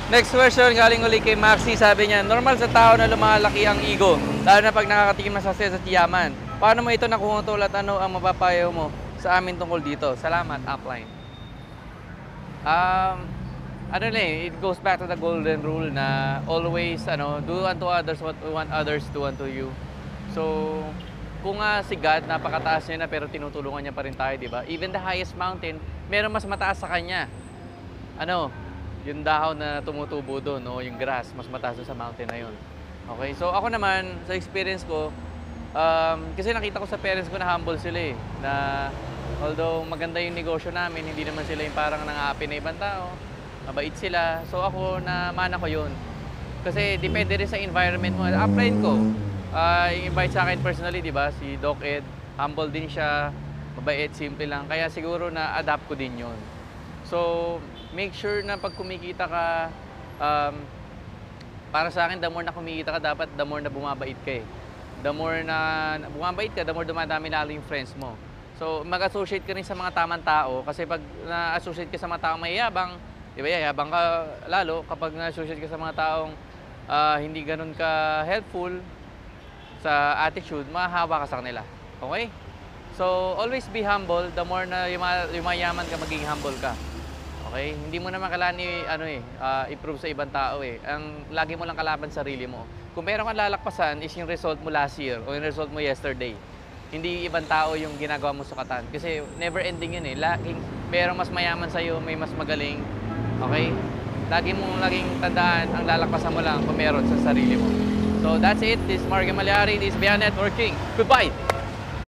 Next question, galing uli kay Maxi. Sabi niya, normal sa tao na lumalaki ang ego, lalo na pag nakakatikim ng success at yaman. Paano mo ito nakuhutol at ano ang mapapayo mo sa amin tungkol dito? Salamat, upline. Ano na it goes back to the golden rule na always, do unto others what we want others to unto you. So, kung si God, napakataas niya na pero tinutulungan niya pa rin tayo, di ba? Even the highest mountain, meron mas mataas sa kanya. Yung dahon na tumutubo doon, no? Yung grass, mas mataas doon sa mountain na yun. Okay, so ako naman, sa experience ko, kasi nakita ko sa parents ko na humble sila eh. Na although maganda yung negosyo namin, hindi naman sila yung parang nang-aapi na ibang tao. Mabait sila. So ako, namana ko yun. Kasi depende rin sa environment mo. Upline ko, invite sa akin personally, di ba? Si Doc Ed, humble din siya, mabait, simple lang. Kaya siguro na-adapt ko din yun. So, make sure na pag kumikita ka, para sa akin, the more na kumikita ka, dapat the more na bumabait ka eh. The more na bumabait ka, the more dumadami lalo yung friends mo. So, mag-associate ka rin sa mga tamang tao kasi pag na-associate ka sa mga taong mayayabang, di ba, yayabang ka lalo kapag na-associate ka sa mga taong hindi ganun ka helpful sa attitude, mahahawa ka sa kanila. Okay? So, always be humble. The more na yumayaman ka, maging humble ka. Okay? Hindi mo naman kailangan improve sa ibang tao eh. Ang lagi mo lang kalaban sarili mo. Kung meron kang lalakpasan is yung result mo last year o yung result mo yesterday. Hindi ibang tao yung ginagawa mo sukatan. Kasi never ending yun eh. Laging merong mas mayaman sa'yo, may mas magaling. Okay? Lagi mong laging tandaan, ang lalakpasan mo lang kung meron sa sarili mo. So that's it. This is Mark Malyari. This is Beyond Networking. Goodbye!